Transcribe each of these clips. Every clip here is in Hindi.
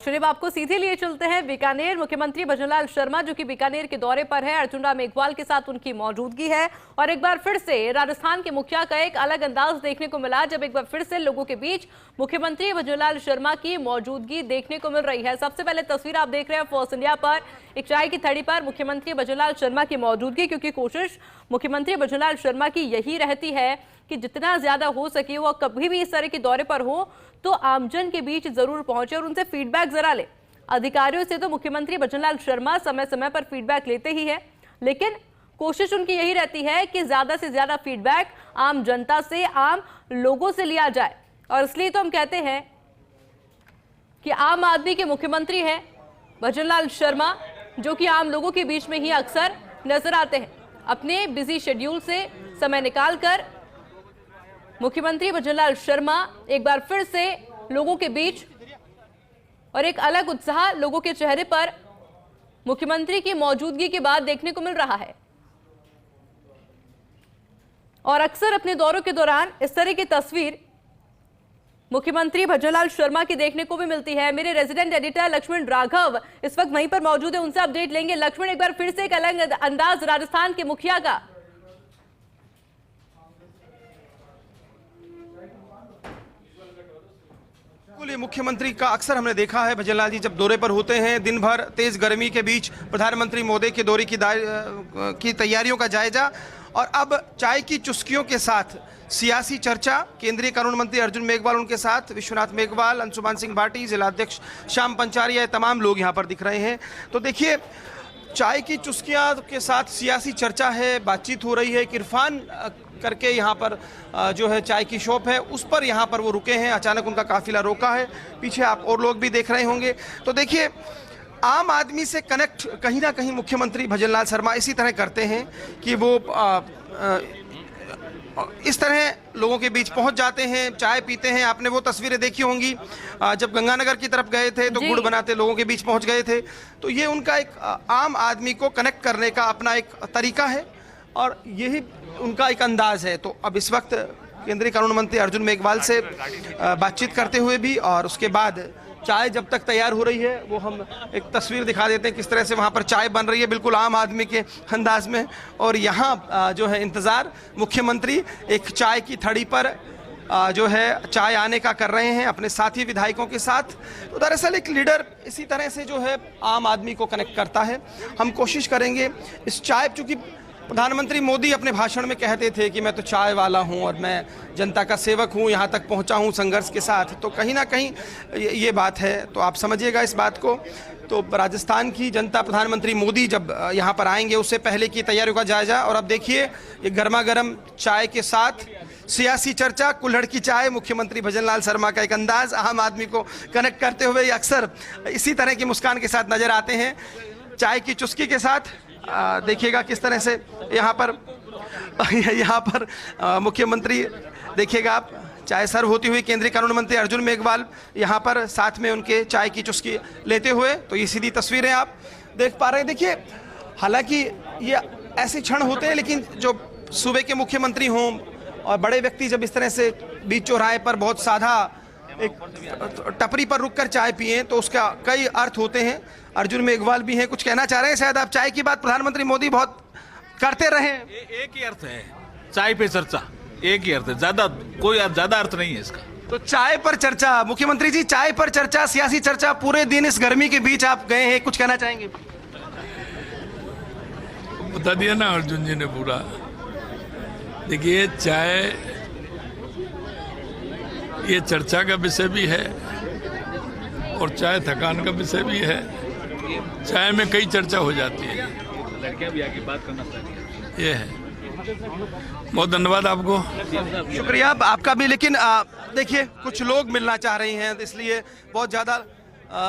चलिए आपको सीधे लिए चलते हैं बीकानेर। मुख्यमंत्री भजनलाल शर्मा जो कि बीकानेर के दौरे पर है, अर्जुन राम मेघवाल के साथ उनकी मौजूदगी है और एक बार फिर से राजस्थान के मुखिया का एक अलग अंदाज देखने को मिला, जब एक बार फिर से लोगों के बीच मुख्यमंत्री भजनलाल शर्मा की मौजूदगी देखने को मिल रही है। सबसे पहले तस्वीर आप देख रहे हैं फॉर्स इंडिया पर, एक चाय की थड़ी पर मुख्यमंत्री भजनलाल शर्मा की मौजूदगी, क्योंकि कोशिश मुख्यमंत्री भजनलाल शर्मा की यही रहती है कि जितना ज्यादा हो सके वो कभी भी इस तरह के दौरे पर हो तो आमजन के बीच जरूर पहुंचे और उनसे फीडबैक जरा ले। अधिकारियों से तो मुख्यमंत्री भजनलाल शर्मा समय समय पर फीडबैक लेते ही है, लेकिन कोशिश उनकी यही रहती है कि ज्यादा से ज्यादा फीडबैक आम जनता से, आम लोगों से लिया जाए। और इसलिए तो हम कहते हैं कि आम आदमी के मुख्यमंत्री हैं भजनलाल शर्मा, जो कि आम लोगों के बीच में ही अक्सर नजर आते हैं। अपने बिजी शेड्यूल से समय निकालकर मुख्यमंत्री भजनलाल शर्मा एक बार फिर से लोगों के बीच, और एक अलग उत्साह लोगों के चेहरे पर मुख्यमंत्री की मौजूदगी के बाद देखने को मिल रहा है। और अक्सर अपने दौरों के दौरान इस तरह की तस्वीर मुख्यमंत्री भजनलाल शर्मा की देखने को भी मिलती है। मेरे रेजिडेंट एडिटर लक्ष्मण राघव इस वक्त वहीं पर मौजूद है, उनसे अपडेट लेंगे। लक्ष्मण, एक बार फिर से एक अलग अंदाज राजस्थान के मुखिया का। ये मुख्यमंत्री का अक्सर हमने देखा है, भजनलाल जी जब दौरे पर होते हैं दिन भर तेज गर्मी के बीच प्रधानमंत्री मोदी के दौरे की तैयारियों का जायजा, और अब चाय की चुस्कियों के साथ सियासी चर्चा। केंद्रीय कानून मंत्री अर्जुन मेघवाल उनके साथ, विश्वनाथ मेघवाल, अंशुमान सिंह भाटी, जिलाध्यक्ष श्याम पंचारिया, ये तमाम लोग यहाँ पर दिख रहे हैं। तो देखिए, चाय की चुस्कियाँ के साथ सियासी चर्चा है, बातचीत हो रही है। इरफान करके यहाँ पर जो है चाय की शॉप है, उस पर यहाँ पर वो रुके हैं, अचानक उनका काफिला रोका है। पीछे आप और लोग भी देख रहे होंगे। तो देखिए, आम आदमी से कनेक्ट कहीं ना कहीं मुख्यमंत्री भजनलाल शर्मा इसी तरह करते हैं कि वो इस तरह लोगों के बीच पहुंच जाते हैं, चाय पीते हैं। आपने वो तस्वीरें देखी होंगी जब गंगानगर की तरफ गए थे तो गुड़ बनाते लोगों के बीच पहुंच गए थे। तो ये उनका एक आम आदमी को कनेक्ट करने का अपना एक तरीका है और यही उनका एक अंदाज है। तो अब इस वक्त केंद्रीय कानून मंत्री अर्जुन मेघवाल से बातचीत करते हुए भी, और उसके बाद चाय जब तक तैयार हो रही है वो हम एक तस्वीर दिखा देते हैं किस तरह से वहाँ पर चाय बन रही है, बिल्कुल आम आदमी के अंदाज में। और यहाँ जो है इंतज़ार मुख्यमंत्री एक चाय की थड़ी पर जो है चाय आने का कर रहे हैं अपने साथी विधायकों के साथ। तो दरअसल एक लीडर इसी तरह से जो है आम आदमी को कनेक्ट करता है। हम कोशिश करेंगे इस चाय, चूँकि प्रधानमंत्री मोदी अपने भाषण में कहते थे कि मैं तो चाय वाला हूं और मैं जनता का सेवक हूं, यहां तक पहुंचा हूं संघर्ष के साथ, तो कहीं ना कहीं ये बात है। तो आप समझिएगा इस बात को। तो राजस्थान की जनता प्रधानमंत्री मोदी जब यहां पर आएंगे उससे पहले की तैयारियों का जायजा। और अब देखिए, ये गर्मा गर्म चाय के साथ सियासी चर्चा, कुल्हड़ की चाय, मुख्यमंत्री भजनलाल शर्मा का एक अंदाज आम आदमी को कनेक्ट करते हुए अक्सर इसी तरह की मुस्कान के साथ नजर आते हैं, चाय की चुस्की के साथ। देखिएगा किस तरह से यहाँ पर मुख्यमंत्री, देखिएगा आप, चाय सर्व होती हुई केंद्रीय कानून मंत्री अर्जुन मेघवाल यहाँ पर साथ में उनके चाय की चुस्की लेते हुए। तो ये सीधी तस्वीरें आप देख पा रहे हैं। देखिए, हालांकि ये ऐसे क्षण होते हैं, लेकिन जो सूबे के मुख्यमंत्री हों और बड़े व्यक्ति जब इस तरह से बीच चौराहे पर बहुत साधा एक टपरी पर रुककर चाय पिए तो उसका कई अर्थ होते हैं। अर्जुन मेघवाल भी हैं, कुछ कहना चाह रहे हैं शायद आप? चाय की बात प्रधानमंत्री मोदी बहुत करते रहे। एक ही अर्थ है, चाय पे चर्चा, एक ही अर्थ है, ज्यादा कोई ज्यादा अर्थ नहीं है इसका। तो चाय पर चर्चा, मुख्यमंत्री जी चाय पर चर्चा, सियासी चर्चा, पूरे दिन इस गर्मी के बीच आप गए हैं, कुछ कहना चाहेंगे? बता दिया ना अर्जुन जी ने पूरा। देखिए, चाय ये चर्चा का विषय भी है और चाय थकान का विषय भी है। चाय में कई चर्चा हो जाती है, लड़कियां भी आके बात करना चाहती है। ये है। बहुत धन्यवाद आपको, शुक्रिया आपका भी। लेकिन देखिए, कुछ लोग मिलना चाह रही हैं, इसलिए बहुत ज़्यादा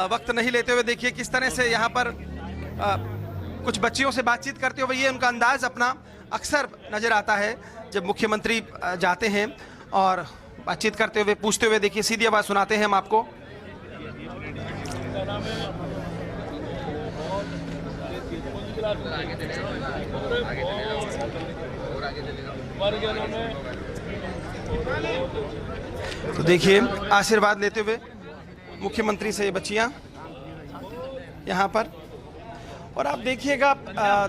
वक्त नहीं लेते हुए देखिए किस तरह से यहाँ पर कुछ बच्चियों से बातचीत करते हुए ये उनका अंदाज अपना अक्सर नज़र आता है जब मुख्यमंत्री जाते हैं और बातचीत करते हुए, पूछते हुए। देखिए, सीधी आवाज़ सुनाते हैं हम आपको। तो देखिए, आशीर्वाद लेते हुए मुख्यमंत्री से ये बच्चियां यहाँ पर। और आप देखिएगा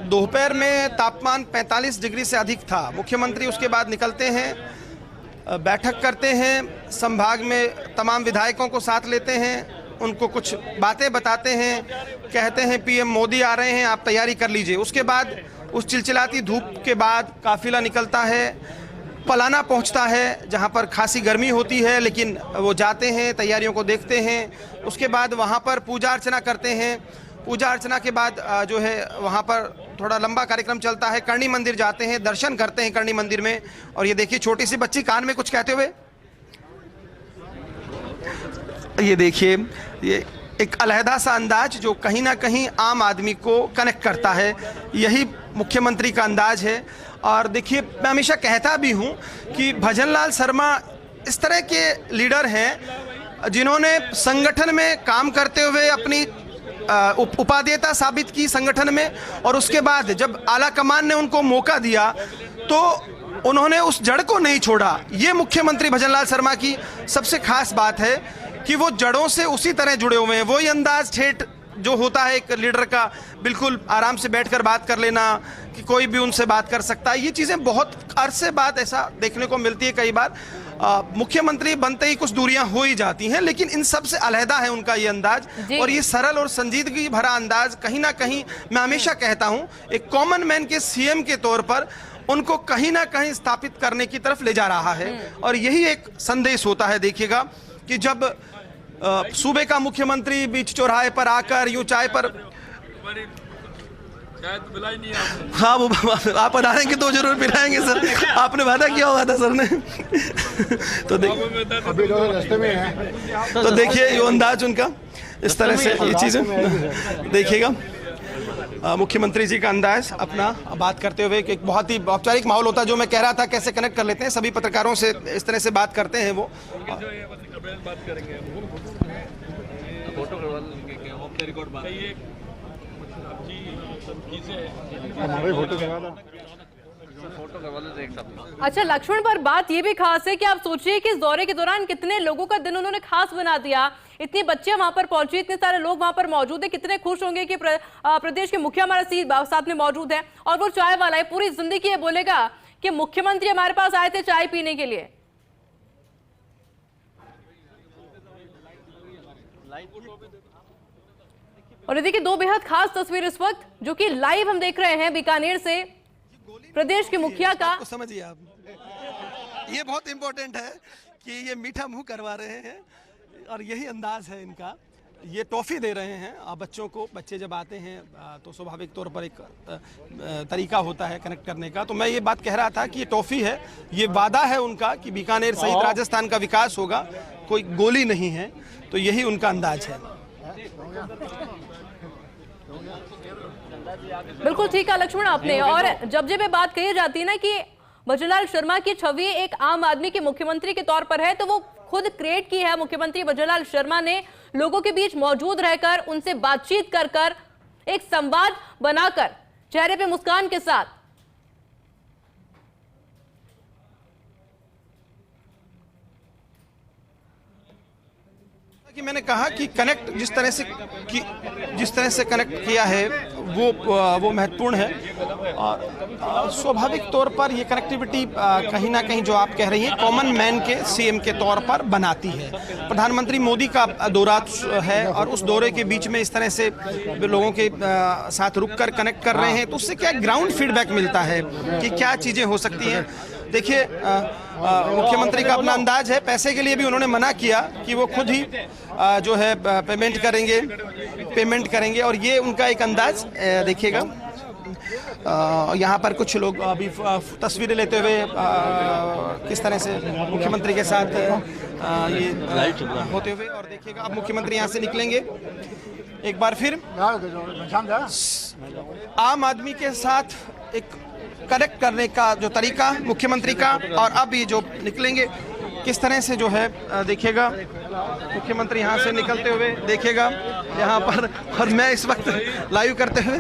दोपहर में तापमान 45 डिग्री से अधिक था। मुख्यमंत्री उसके बाद निकलते हैं, बैठक करते हैं, संभाग में तमाम विधायकों को साथ लेते हैं, उनको कुछ बातें बताते हैं, कहते हैं पीएम मोदी आ रहे हैं, आप तैयारी कर लीजिए। उसके बाद उस चिलचिलाती धूप के बाद काफिला निकलता है, पलाना पहुंचता है जहां पर खासी गर्मी होती है, लेकिन वो जाते हैं, तैयारियों को देखते हैं। उसके बाद वहां पर पूजा अर्चना करते हैं। पूजा अर्चना के बाद जो है वहां पर थोड़ा लंबा कार्यक्रम चलता है। करणी मंदिर जाते हैं, दर्शन करते हैं करणी मंदिर में। और ये देखिए छोटी सी बच्ची कान में कुछ कहते हुए, ये देखिए, ये एक अलहदा सा अंदाज जो कहीं ना कहीं आम आदमी को कनेक्ट करता है। यही मुख्यमंत्री का अंदाज है। और देखिए, मैं हमेशा कहता भी हूं कि भजनलाल शर्मा इस तरह के लीडर हैं जिन्होंने संगठन में काम करते हुए अपनी उपादेयता साबित की संगठन में, और उसके बाद जब आला कमान ने उनको मौका दिया तो उन्होंने उस जड़ को नहीं छोड़ा। ये मुख्यमंत्री भजनलाल शर्मा की सबसे खास बात है कि वो जड़ों से उसी तरह जुड़े हुए हैं। वही अंदाज ठेठ जो होता है एक लीडर का, बिल्कुल आराम से बैठकर बात कर लेना, कि कोई भी उनसे बात कर सकता है। ये चीज़ें बहुत अरसे बाद ऐसा देखने को मिलती है। कई बार मुख्यमंत्री बनते ही कुछ दूरियां हो ही जाती हैं, लेकिन इन सब से अलहदा है उनका ये अंदाज। और ये सरल और संजीदगी भरा अंदाज कहीं ना कहीं, मैं हमेशा कहता हूं, एक कॉमन मैन के सीएम के तौर पर उनको कहीं ना कहीं स्थापित करने की तरफ ले जा रहा है। और यही एक संदेश होता है। देखिएगा कि जब सूबे का मुख्यमंत्री बीच चौराहे पर आकर यूं चाय पर, हाँ वो आप बनाएंगे तो जरूर पिलाएंगे सर, आपने वादा किया हुआ था सर ने। तो देखिए ये अंदाज उनका, इस तरह से ये चीजें देखिएगा। मुख्यमंत्री जी का अंदाज अपना बात करते हुए, एक बहुत ही औपचारिक माहौल होता है। जो मैं कह रहा था कैसे कनेक्ट कर लेते हैं, सभी पत्रकारों से इस तरह से बात करते हैं वो। बात करेंगे अच्छा लक्ष्मण, पर बात ये भी खास है कि आप सोचिए कि इस दौरे के दौरान कितने लोगों का दिन उन्होंने खास बना दिया। इतनी बच्चे वहां पर पहुंची, इतने सारे लोग वहां पर मौजूद है। कितने खुश होंगे कि प्रदेश के मुखिया हमारा साथ में मौजूद है। और वो चाय वाला है, पूरी जिंदगी ये बोलेगा कि मुख्यमंत्री हमारे पास आए थे चाय पीने के लिए। और देखिए दो बेहद खास तस्वीर इस वक्त जो कि लाइव हम देख रहे हैं बीकानेर से, प्रदेश के मुखिया का। समझिए आप, ये बहुत इंपॉर्टेंट है कि ये मीठा मुंह करवा रहे हैं और यही अंदाज है इनका। ये टॉफी दे रहे हैं बच्चों को। बच्चे जब आते हैं तो स्वाभाविक तौर पर एक तरीका होता है कनेक्ट करने का। तो मैं ये बात कह रहा था कि ये टॉफी है, ये वादा है उनका कि बीकानेर सहित राजस्थान का विकास होगा, कोई गोली नहीं है। तो यही उनका अंदाज है। बिल्कुल ठीक है लक्ष्मण आपने। और जब ये बात कही जाती है ना कि भजनलाल शर्मा की छवि एक आम आदमी के मुख्यमंत्री के तौर पर है, तो वो खुद क्रिएट की है मुख्यमंत्री भजनलाल शर्मा ने। लोगों के बीच मौजूद रहकर, उनसे बातचीत कर कर, एक संवाद बनाकर, चेहरे पे मुस्कान के साथ। कि मैंने कहा कि कनेक्ट जिस तरह से कनेक्ट किया है वो महत्वपूर्ण है। और स्वाभाविक तौर पर ये कनेक्टिविटी कहीं ना कहीं जो आप कह रही हैं कॉमन मैन के सीएम के तौर पर बनाती है। प्रधानमंत्री मोदी का दौरा है और उस दौरे के बीच में इस तरह से लोगों के साथ रुककर कनेक्ट कर रहे हैं, तो उससे क्या ग्राउंड फीडबैक मिलता है कि क्या चीज़ें हो सकती हैं। देखिए मुख्यमंत्री का अपना अंदाज है। पैसे के लिए भी उन्होंने मना किया कि वो खुद ही जो है पेमेंट करेंगे और ये उनका एक अंदाज देखिएगा। यहाँ पर कुछ लोग अभी तस्वीरें लेते हुए किस तरह से मुख्यमंत्री के साथ ये होते हुए। और देखिएगा अब मुख्यमंत्री यहाँ से निकलेंगे एक बार फिर आम आदमी के साथ एक कनेक्ट करने का जो तरीका मुख्यमंत्री का। और अब ये जो निकलेंगे किस तरह से जो है देखिएगा मुख्यमंत्री यहाँ से निकलते हुए देखिएगा यहाँ पर, और मैं इस वक्त लाइव करते हुए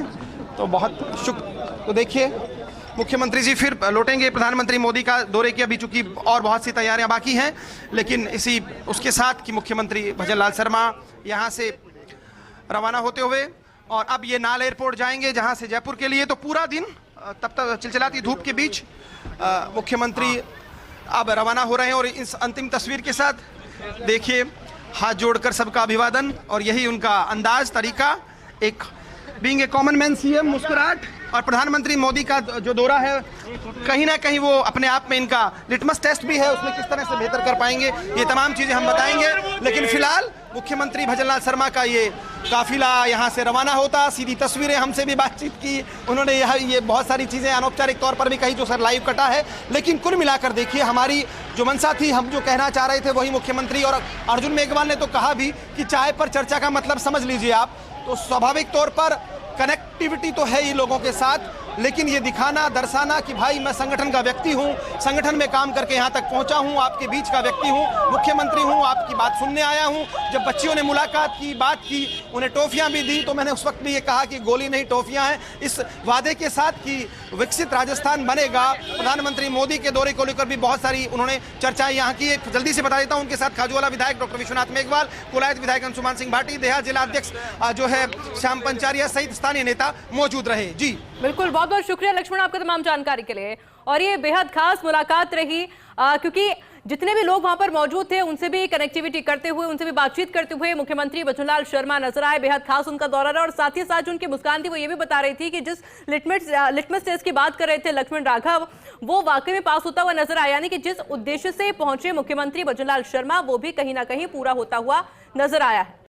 तो बहुत शुक्र। तो देखिए मुख्यमंत्री जी फिर लौटेंगे। प्रधानमंत्री मोदी का दौरे की अभी चूंकि और बहुत सी तैयारियां बाकी हैं, लेकिन इसी उसके साथ कि मुख्यमंत्री भजनलाल शर्मा यहाँ से रवाना होते हुए और अब ये नाल एयरपोर्ट जाएंगे जहां से जयपुर के लिए। तो पूरा दिन तब तक चिलचिलाती धूप के बीच मुख्यमंत्री अब रवाना हो रहे हैं। और इस अंतिम तस्वीर के साथ देखिए, हाथ जोड़कर सबका अभिवादन, और यही उनका अंदाज, तरीका, एक being a common man CM, मुस्कुराहट। और प्रधानमंत्री मोदी का जो दौरा है, कहीं ना कहीं वो अपने आप में इनका लिटमस टेस्ट भी है, उसमें किस तरह से बेहतर कर पाएंगे, ये तमाम चीजें हम बताएंगे। लेकिन फिलहाल मुख्यमंत्री भजनलाल शर्मा का ये काफिला यहाँ से रवाना होता। सीधी तस्वीरें, हमसे भी बातचीत की उन्होंने, ये बहुत सारी चीजें अनौपचारिक तौर पर भी कही जो सर लाइव कटा है। लेकिन कुल मिलाकर देखिए, हमारी जो मंशा थी, हम जो कहना चाह रहे थे वही मुख्यमंत्री और अर्जुन मेघवाल ने तो कहा भी कि चाय पर चर्चा का मतलब समझ लीजिए आप। तो स्वाभाविक तौर पर कनेक्टिविटी तो है ही लोगों के साथ, लेकिन ये दिखाना, दर्शाना कि भाई मैं संगठन का व्यक्ति हूँ, संगठन में काम करके यहाँ तक पहुँचा हूँ, आपके बीच का व्यक्ति हूँ, मुख्यमंत्री हूँ, आपकी बात सुनने आया हूँ। जब बच्चियों ने मुलाकात की, बात की, उन्हें टॉफियाँ भी दी, तो मैंने उस वक्त भी ये कहा कि गोली नहीं टॉफियाँ हैं, इस वादे के साथ कि विकसित राजस्थान बनेगा। प्रधानमंत्री मोदी के दौरे को लेकर भी बहुत सारी उन्होंने चर्चाएं यहाँ की। जल्दी से बता देता हूँ, उनके साथ खाजूवाला विधायक डॉक्टर विश्वनाथ मेघवाल, कोलायत विधायक अंशुमान सिंह भाटी, देहात जिला अध्यक्ष जो है श्याम पंचारिया सहित स्थानीय नेता मौजूद रहे। जी बिल्कुल, बहुत बहुत शुक्रिया लक्ष्मण आपका तमाम जानकारी के लिए। और ये बेहद खास मुलाकात रही, क्योंकि जितने भी लोग वहां पर मौजूद थे उनसे भी कनेक्टिविटी करते हुए, उनसे भी बातचीत करते हुए मुख्यमंत्री भजनलाल शर्मा नजर आए। बेहद खास उनका दौरा रहा। और साथ ही साथ जो उनकी मुस्कान थी वो ये भी बता रही थी कि जिस लिटमस टेस्ट की बात कर रहे थे लक्ष्मण राघव, वो वाकई में पास होता हुआ नजर आया। यानी कि जिस उद्देश्य से पहुंचे मुख्यमंत्री भजनलाल शर्मा, वो भी कहीं ना कहीं पूरा होता हुआ नजर आया है।